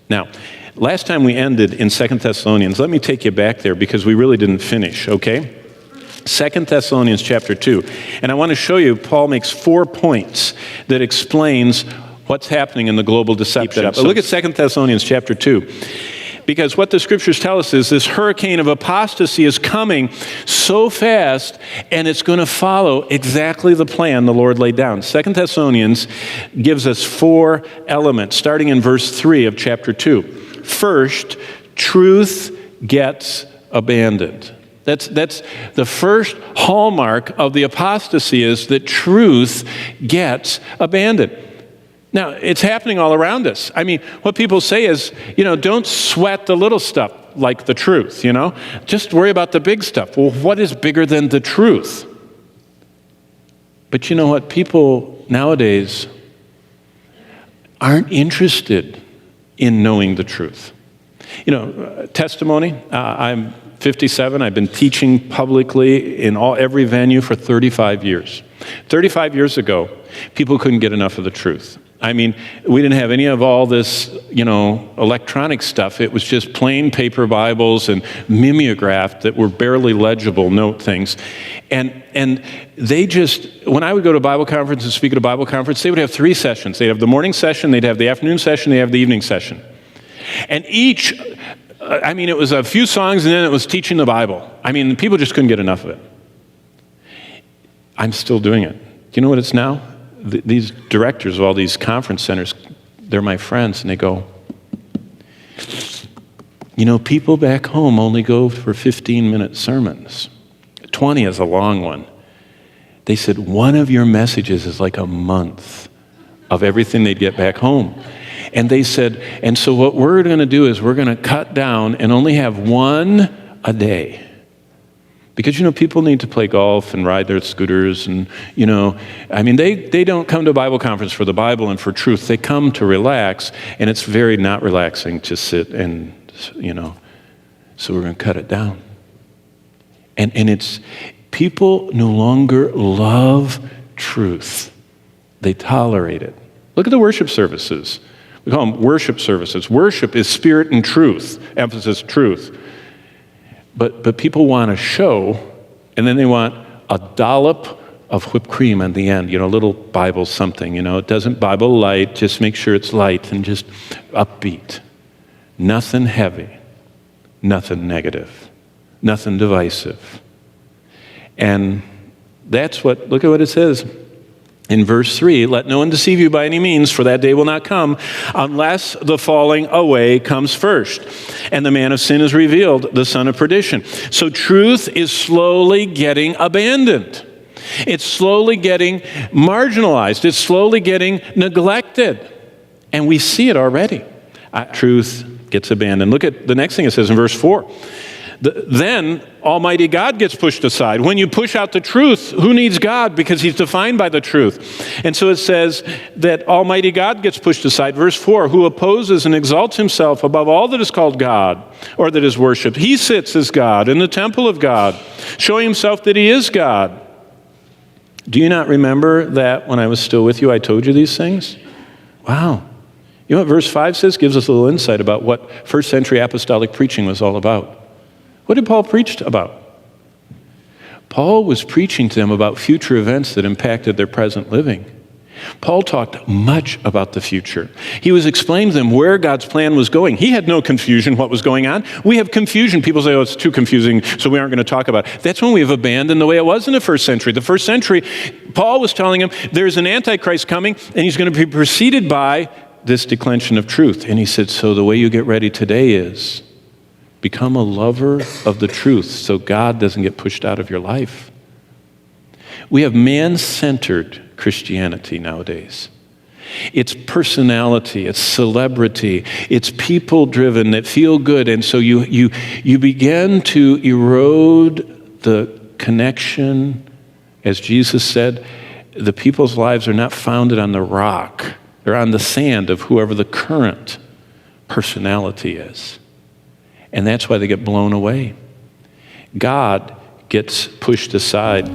Now, last time we ended in 2 Thessalonians, let me take you back there because we really didn't finish, okay? 2 Thessalonians chapter 2. And I want to show you, Paul makes 4 points that explains what's happening in the global deception. But look at 2 Thessalonians chapter 2. Because what the scriptures tell us is this hurricane of apostasy is coming so fast, and it's going to follow exactly the plan the Lord laid down. 2 Thessalonians gives us 4 elements, starting in verse 3 of chapter 2. First, truth gets abandoned. That's the first hallmark of the apostasy, is that truth gets abandoned. Now, it's happening all around us. I mean, what people say is, don't sweat the little stuff like the truth, Just worry about the big stuff. Well, what is bigger than the truth? But you know what? People nowadays aren't interested in knowing the truth. Testimony, I'm 57. I've been teaching publicly in every venue for 35 years. 35 years ago, people couldn't get enough of the truth. I mean, we didn't have any of all this, electronic stuff. It was just plain paper Bibles and mimeographed that were barely legible note things. And they just, when I would go to Bible conference and speak at a Bible conference, they would have 3 sessions. They'd have the morning session, they'd have the afternoon session, they'd have the evening session. And each, it was a few songs and then it was teaching the Bible. People just couldn't get enough of it. I'm still doing it. Do you know what it's now? These directors of all these conference centers, they're my friends, and they go, people back home only go for 15-minute sermons. 20 is a long one. They said, one of your messages is like a month of everything they'd get back home. And they said, and so what we're going to do is we're going to cut down and only have one a day. Because, people need to play golf and ride their scooters and, they don't come to a Bible conference for the Bible and for truth. They come to relax, and it's very not relaxing to sit and, so we're going to cut it down. And it's, people no longer love truth. They tolerate it. Look at the worship services. We call them worship services. Worship is spirit and truth, emphasis truth. But people want a show, and then they want a dollop of whipped cream at the end, little Bible something, it doesn't Bible light, just make sure it's light and just upbeat. Nothing heavy, nothing negative, nothing divisive. And look at what it says. In verse 3, let no one deceive you by any means, for that day will not come unless the falling away comes first. And the man of sin is revealed, the son of perdition. So truth is slowly getting abandoned. It's slowly getting marginalized. It's slowly getting neglected. And we see it already. Truth gets abandoned. Look at the next thing it says in verse 4. Then Almighty God gets pushed aside. When you push out the truth, who needs God? Because he's defined by the truth. And so it says that Almighty God gets pushed aside. Verse 4, who opposes and exalts himself above all that is called God or that is worshipped. He sits as God in the temple of God, showing himself that he is God. Do you not remember that when I was still with you, I told you these things? Wow. You know what verse 5 says? Gives us a little insight about what first century apostolic preaching was all about. What did Paul preach about? Paul was preaching to them about future events that impacted their present living. Paul talked much about the future. He was explaining to them where God's plan was going. He had no confusion what was going on. We have confusion. People say, it's too confusing, so we aren't going to talk about it. That's when we have abandoned the way it was in the first century. The first century, Paul was telling them there's an Antichrist coming, and he's going to be preceded by this declension of truth. And he said, so the way you get ready today is become a lover of the truth so God doesn't get pushed out of your life. We have man-centered Christianity nowadays. It's personality, it's celebrity, it's people-driven that feel good, and so you begin to erode the connection. As Jesus said, the people's lives are not founded on the rock. They're on the sand of whoever the current personality is. And that's why they get blown away. God gets pushed aside.